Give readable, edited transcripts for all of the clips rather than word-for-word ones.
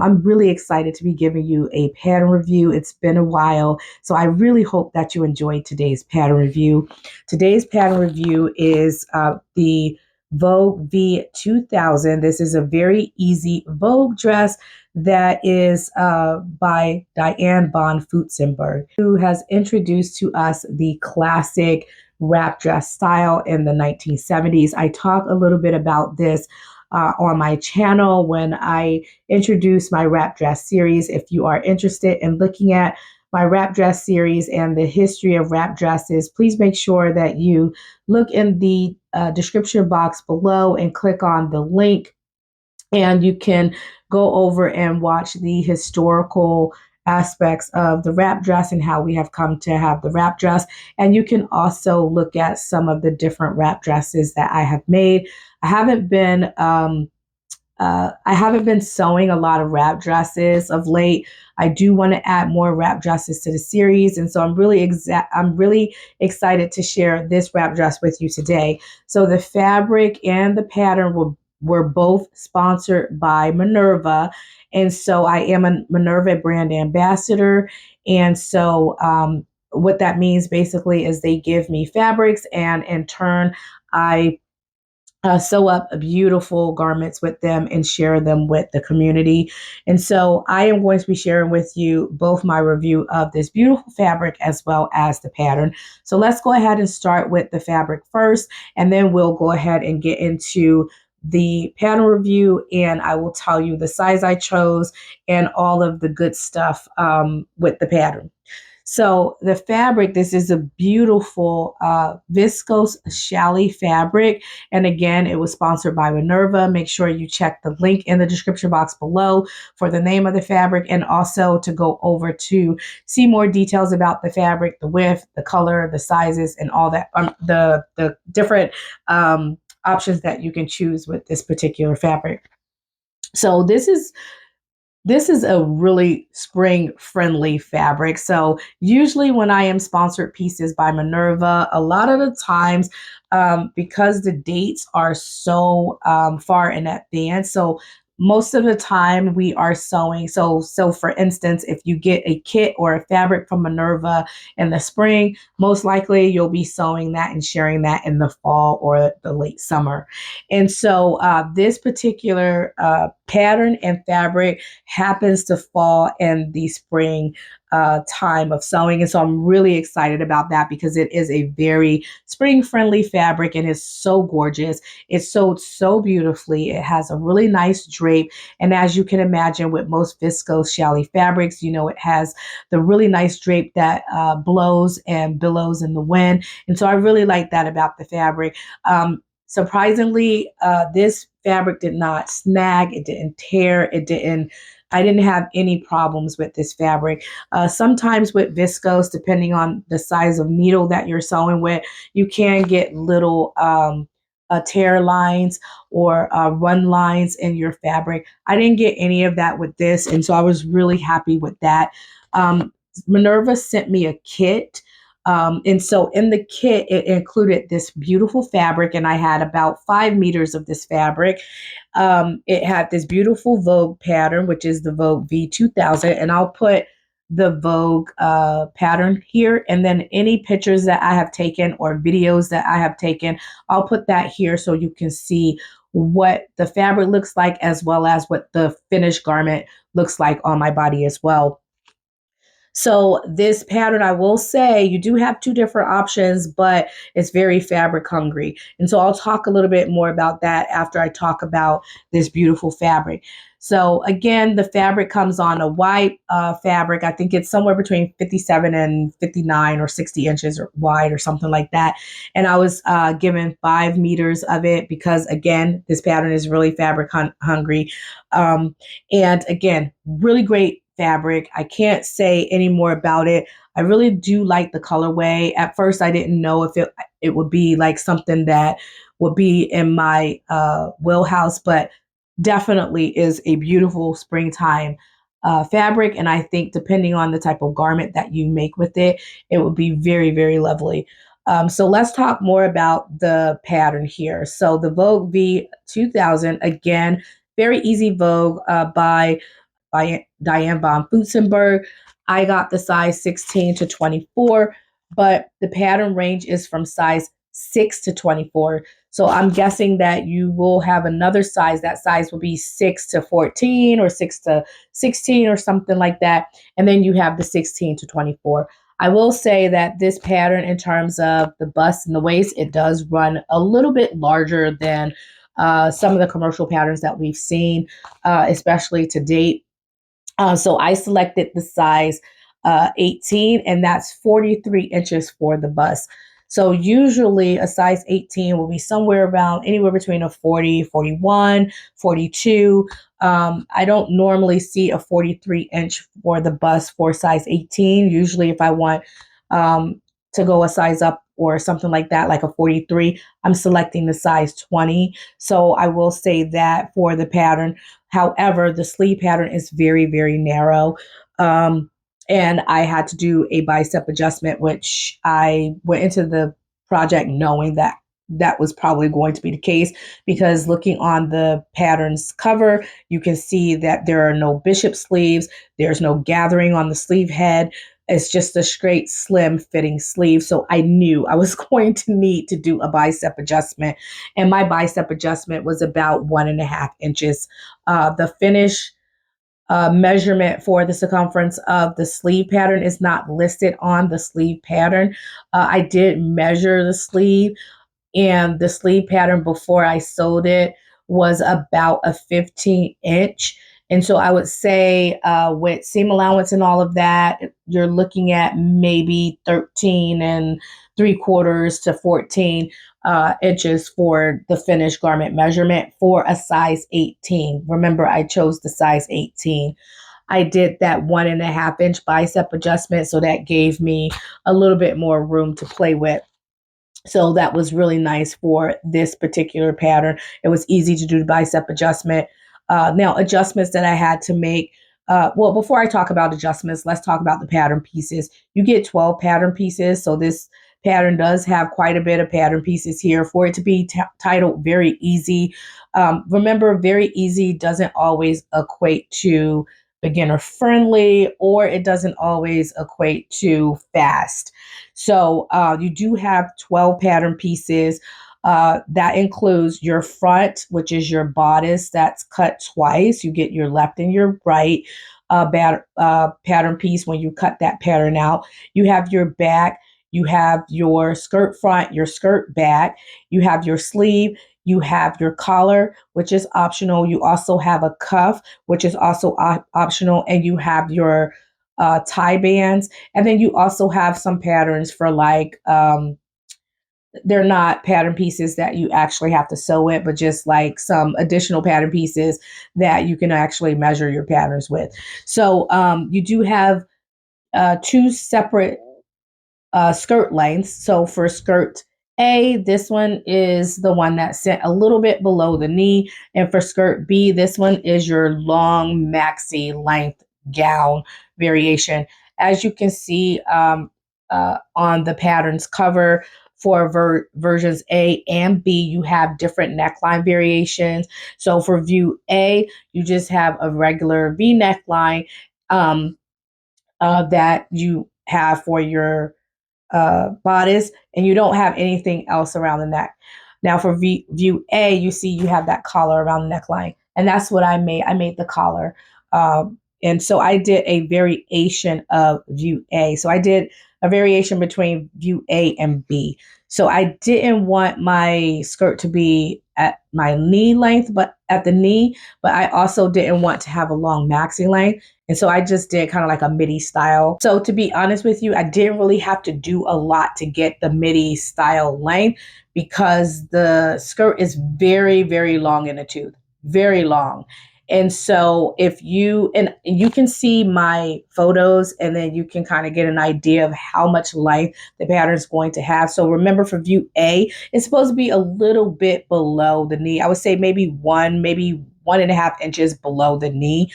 I'm really excited to be giving you a pattern review. It's been a while, so I really hope that you enjoyed today's pattern review. Today's pattern review is the Vogue V2000. This is a very easy Vogue dress that is by Diane Von Furstenberg, who has introduced to us the classic wrap dress style in the 1970s. I talk a little bit about this on my channel when I introduce my wrap dress series. If you are interested in looking at my wrap dress series and the history of wrap dresses, please make sure that you look in the description box below and click on the link, and you can go over and watch the historical aspects of the wrap dress and how we have come to have the wrap dress. And you can also look at some of the different wrap dresses that I have made. I haven't been sewing a lot of wrap dresses of late. I do want to add more wrap dresses to the series, and so I'm really excited to share this wrap dress with you today. So the fabric and the pattern were both sponsored by Minerva, and so I am a Minerva brand ambassador. And so what that means basically is they give me fabrics, and in turn I sew up beautiful garments with them and share them with the community. And so I am going to be sharing with you both my review of this beautiful fabric as well as the pattern. So let's go ahead and start with the fabric first, and then we'll go ahead and get into the pattern review, and I will tell you the size I chose and all of the good stuff with the pattern. So the fabric, this is a beautiful viscose challis fabric. And again, it was sponsored by Minerva. Make sure you check the link in the description box below for the name of the fabric, and also to go over to see more details about the fabric, the width, the color, the sizes, and all that, the different options that you can choose with this particular fabric. So this is a really spring friendly fabric. So usually when I am sponsored pieces by Minerva, a lot of the times, because the dates are so far in advance, so most of the time we are sewing. So for instance, if you get a kit or a fabric from Minerva in the spring, most likely you'll be sewing that and sharing that in the fall or the late summer. And so this particular pattern and fabric happens to fall in the spring time of sewing. And so I'm really excited about that because it is a very spring friendly fabric and it's so gorgeous. It's sewed so beautifully. It has a really nice drape. And as you can imagine with most viscose challis fabrics, you know, it has the really nice drape that blows and billows in the wind. And so I really like that about the fabric. Surprisingly, this fabric did not snag, it didn't tear, I didn't have any problems with this fabric. Sometimes with viscose, depending on the size of needle that you're sewing with, you can get little tear lines or run lines in your fabric. I didn't get any of that with this, and so I was really happy with that. Minerva sent me a kit. And so in the kit, it included this beautiful fabric, and I had about 5 meters of this fabric. It had this beautiful Vogue pattern, which is the Vogue V2000, and I'll put the Vogue pattern here, and then any pictures that I have taken or videos that I have taken, I'll put that here so you can see what the fabric looks like as well as what the finished garment looks like on my body as well. So this pattern, I will say, you do have 2 different options, but it's very fabric hungry. And so I'll talk a little bit more about that after I talk about this beautiful fabric. So again, the fabric comes on a white fabric. I think it's somewhere between 57 and 59 or 60 inches wide or something like that. And I was given 5 meters of it because, again, this pattern is really fabric hungry. And again, really great fabric. I can't say any more about it. I really do like the colorway. At first, I didn't know if it would be like something that would be in my wheelhouse, but definitely is a beautiful springtime fabric. And I think depending on the type of garment that you make with it, it would be very, very lovely. So let's talk more about the pattern here. So the Vogue V2000, again, very easy Vogue by Diane Von Furstenberg. I got the size 16 to 24, but the pattern range is from size 6 to 24. So I'm guessing that you will have another size. That size will be 6 to 14 or 6 to 16 or something like that. And then you have the 16 to 24. I will say that this pattern, in terms of the bust and the waist, it does run a little bit larger than some of the commercial patterns that we've seen, especially to date. So I selected the size 18, and that's 43 inches for the bust. So usually a size 18 will be somewhere around anywhere between a 40, 41, 42. I don't normally see a 43 inch for the bust for size 18. Usually if I want to go a size up or something like that, like a 43, I'm selecting the size 20. So I will say that for the pattern. However, the sleeve pattern is very, very narrow. And I had to do a bicep adjustment, which I went into the project knowing that that was probably going to be the case, because looking on the pattern's cover, you can see that there are no bishop sleeves. There's no gathering on the sleeve head. It's just a straight, slim fitting sleeve. So I knew I was going to need to do a bicep adjustment. And my bicep adjustment was about 1.5 inches. The finish measurement for the circumference of the sleeve pattern is not listed on the sleeve pattern. I did measure the sleeve, and the sleeve pattern before I sewed it was about a 15-inch. And so I would say with seam allowance and all of that, you're looking at maybe 13 3/4 to 14 inches for the finished garment measurement for a size 18. Remember, I chose the size 18. I did that 1.5 inch bicep adjustment, so that gave me a little bit more room to play with. So that was really nice for this particular pattern. It was easy to do the bicep adjustment. Now, adjustments that I had to make. Well, before I talk about adjustments, let's talk about the pattern pieces. You get 12 pattern pieces. So this pattern does have quite a bit of pattern pieces here. For it to be titled Very Easy, remember, very easy doesn't always equate to beginner friendly, or it doesn't always equate to fast. So you do have 12 pattern pieces. That includes your front, which is your bodice, that's cut twice. You get your left and your right pattern piece when you cut that pattern out. You have your back, you have your skirt front, your skirt back, you have your sleeve, you have your collar, which is optional. You also have a cuff, which is also optional, and you have your tie bands. And then you also have some patterns for like, they're not pattern pieces that you actually have to sew it, but just like some additional pattern pieces that you can actually measure your patterns with. So you do have two separate skirt lengths. So for skirt A, this one is the one that's set a little bit below the knee. And for skirt B, this one is your long maxi length gown variation. As you can see on the pattern's cover, for versions A and B, you have different neckline variations. So for view A, you just have a regular V neckline that you have for your bodice, and you don't have anything else around the neck. Now for view A, you see you have that collar around the neckline, and that's what I made. I made the collar. And so I did a variation of view A. So I did a variation between view A and B. So I didn't want my skirt to be at my knee length, but at the knee, but I also didn't want to have a long maxi length. And so I just did kind of like a midi style. So to be honest with you, I didn't really have to do a lot to get the midi style length, because the skirt is very, very long in the tooth, very long. And so if you, and you can see my photos, and then you can kind of get an idea of how much length the pattern is going to have. So remember, for view A, it's supposed to be a little bit below the knee. I would say maybe 1.5 inches below the knee.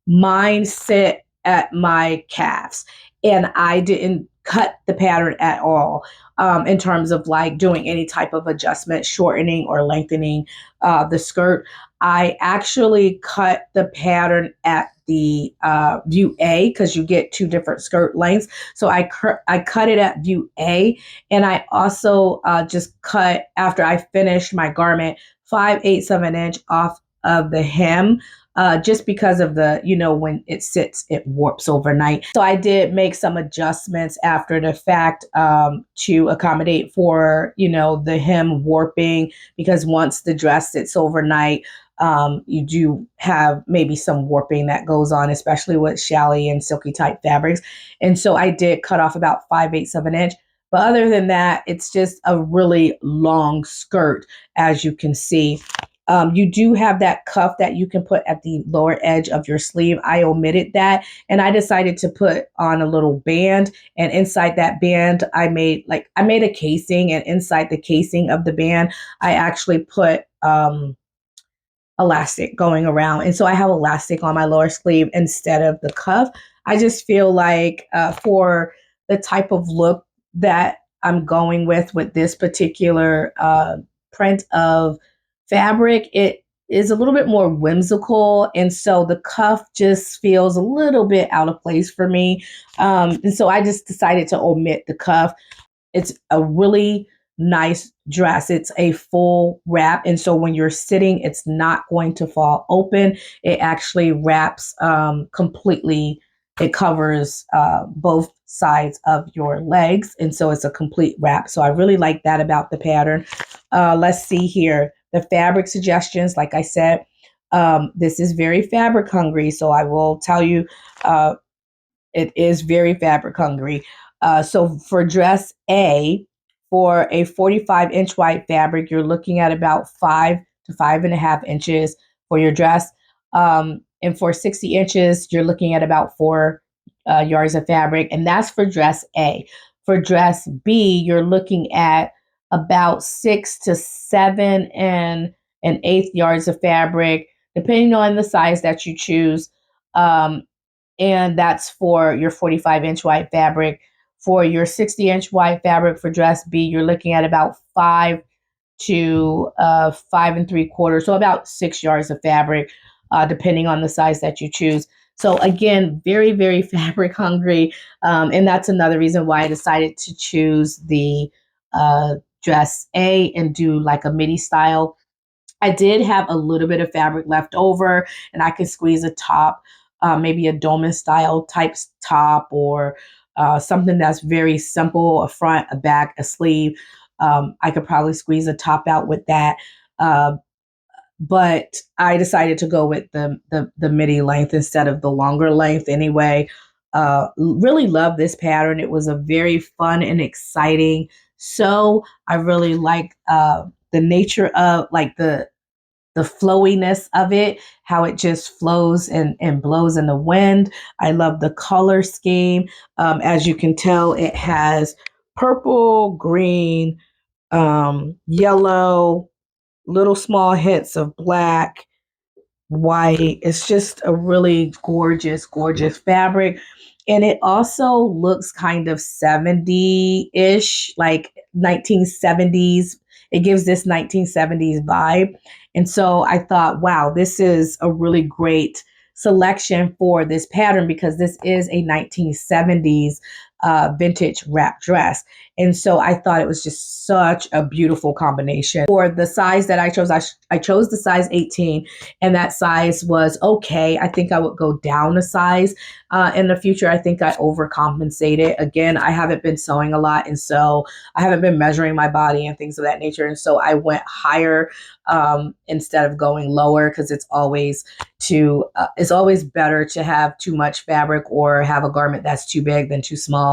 Mine sit at my calves, and I didn't cut the pattern at all in terms of like doing any type of adjustment, shortening or lengthening the skirt. I actually cut the pattern at the view A because you get two different skirt lengths. So I cut it at view A, and I also just cut, after I finished my garment, 5/8 of an inch off of the hem, just because of the, when it sits, it warps overnight. So I did make some adjustments after the fact to accommodate for, the hem warping, because once the dress sits overnight, you do have maybe some warping that goes on, especially with challis and silky type fabrics. And so I did cut off about 5/8 of an inch. But other than that, it's just a really long skirt, as you can see. You do have that cuff that you can put at the lower edge of your sleeve. I omitted that, and I decided to put on a little band, and inside that band, I made a casing, and inside the casing of the band, I actually put elastic going around. And so I have elastic on my lower sleeve instead of the cuff. I just feel like for the type of look that I'm going with this particular print of fabric, it is a little bit more whimsical. And so the cuff just feels a little bit out of place for me. And so I just decided to omit the cuff. It's a really nice dress. It's a full wrap. And so when you're sitting, it's not going to fall open. It actually wraps completely. It covers both sides of your legs. And so it's a complete wrap. So I really like that about the pattern. Let's see here. The fabric suggestions, like I said, this is very fabric hungry. So I will tell you, it is very fabric hungry. So for dress A, for a 45-inch wide fabric, you're looking at about 5 to 5.5 inches for your dress. And for 60 inches, you're looking at about 4 yards of fabric. And that's for dress A. For dress B, you're looking at about 6 to 7.1/8 yards of fabric, depending on the size that you choose. And that's for your 45-inch wide fabric. For your 60-inch wide fabric for dress B, you're looking at about 5 to 5.75, so about 6 yards of fabric, depending on the size that you choose. So again, very, very fabric hungry. And that's another reason why I decided to choose the dress A and do like a midi style. I did have a little bit of fabric left over, and I could squeeze a top, maybe a dolman style type top, or something that's very simple, a front, a back, a sleeve. I could probably squeeze a top out with that. But I decided to go with the midi length instead of the longer length anyway. Really love this pattern. It was a very fun and exciting sew. I really like the nature of like the flowiness of it, how it just flows and blows in the wind. I love the color scheme. As you can tell, it has purple, green, yellow, little small hints of black, white. It's just a really gorgeous, gorgeous fabric. And it also looks kind of 70-ish, like 1970s. It gives this 1970s vibe. And so I thought, wow, this is a really great selection for this pattern, because this is a 1970s vintage wrap dress. And so I thought it was just such a beautiful combination. For the size that I chose, I chose the size 18, and that size was okay. I think I would go down a size in the future. I think I overcompensated. Again, I haven't been sewing a lot, and so I haven't been measuring my body and things of that nature. And so I went higher instead of going lower, because it's always better to have too much fabric or have a garment that's too big than too small.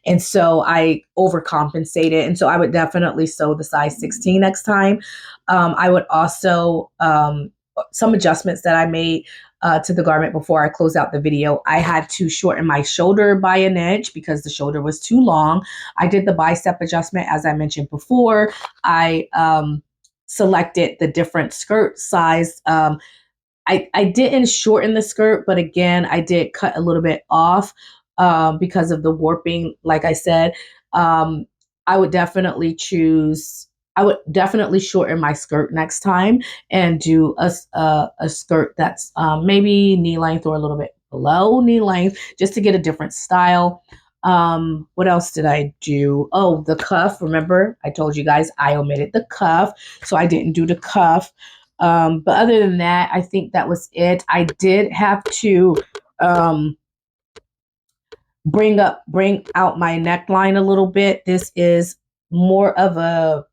And so I overcompensated. And so I would definitely sew the size 16 next time. I would also, some adjustments that I made to the garment before I close out the video, I had to shorten my shoulder by an inch because the shoulder was too long. I did the bicep adjustment, as I mentioned before. I selected the different skirt size. I didn't shorten the skirt, but again, I did cut a little bit off because of the warping. Like I said, I would definitely shorten my skirt next time and do a skirt that's maybe knee length or a little bit below knee length, just to get a different style. What else did I do? Oh, the cuff. Remember, I told you guys I omitted the cuff, so I didn't do the cuff. But other than that, I think that was it. I did have to bring out my neckline a little bit. This is more of a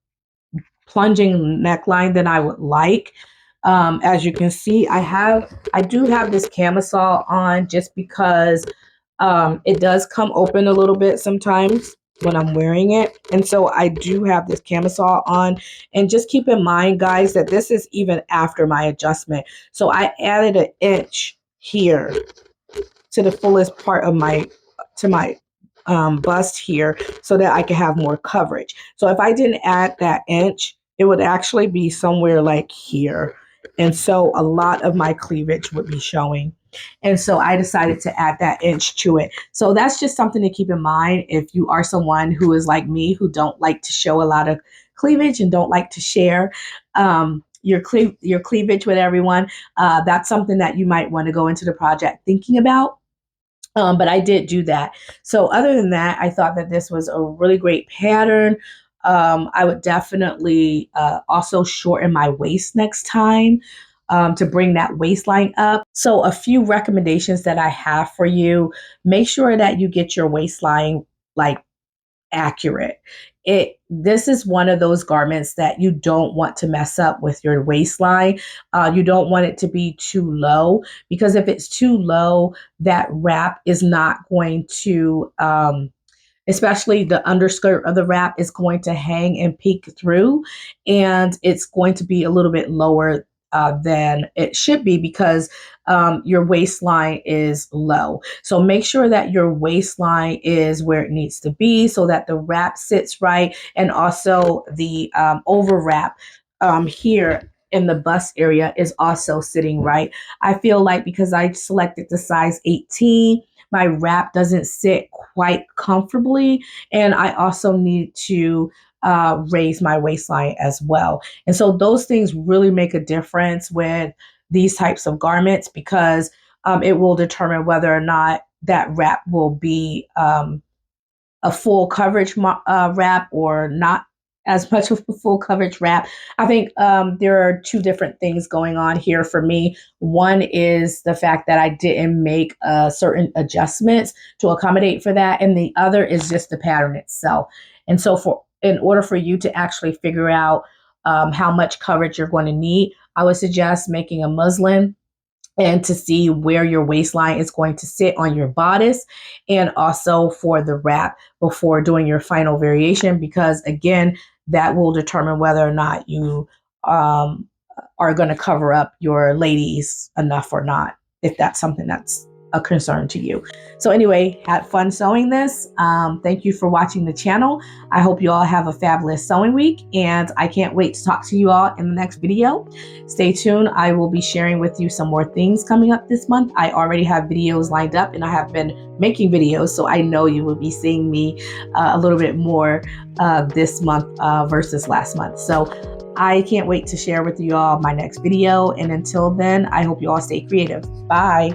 plunging neckline than I would like. As you can see, I do have this camisole on just because it does come open a little bit sometimes when I'm wearing it. And so I do have this camisole on. And just keep in mind, guys, that this is even after my adjustment. So I added an inch here to the fullest part of my bust here so that I can have more coverage. So if I didn't add that inch, it would actually be somewhere like here. And so a lot of my cleavage would be showing. And so I decided to add that inch to it. So that's just something to keep in mind if you are someone who is like me, who don't like to show a lot of cleavage and don't like to share your cleavage with everyone. That's something that you might want to go into the project thinking about. But I did do that. So other than that, I thought that this was a really great pattern. I would definitely also shorten my waist next time to bring that waistline up. So a few recommendations that I have for you: make sure that you get your waistline like accurate. This is one of those garments that you don't want to mess up with your waistline. You don't want it to be too low, because if it's too low, that wrap is not going to, especially the underskirt of the wrap is going to hang and peek through, and it's going to be a little bit lower than it should be because your waistline is low. So make sure that your waistline is where it needs to be so that the wrap sits right, and also the over wrap here in the bust area is also sitting right. I feel like because I selected the size 18, my wrap doesn't sit quite comfortably, and I also need to raise my waistline as well. And so those things really make a difference with these types of garments, because it will determine whether or not that wrap will be a full coverage wrap or not as much of a full coverage wrap. I think there are two different things going on here for me. One is the fact that I didn't make certain adjustments to accommodate for that, and the other is just the pattern itself. And so in order for you to actually figure out how much coverage you're going to need, I would suggest making a muslin and to see where your waistline is going to sit on your bodice, and also for the wrap before doing your final variation, because again, that will determine whether or not you are going to cover up your ladies enough or not, if that's something that's a concern to you. So anyway, had fun sewing this. Thank you for watching the channel. I hope you all have a fabulous sewing week, and I can't wait to talk to you all in the next video. Stay tuned. I will be sharing with you some more things coming up this month. I already have videos lined up, and I have been making videos, so I know you will be seeing me a little bit more this month versus last month. So I can't wait to share with you all my next video. And until then, I hope you all stay creative. Bye.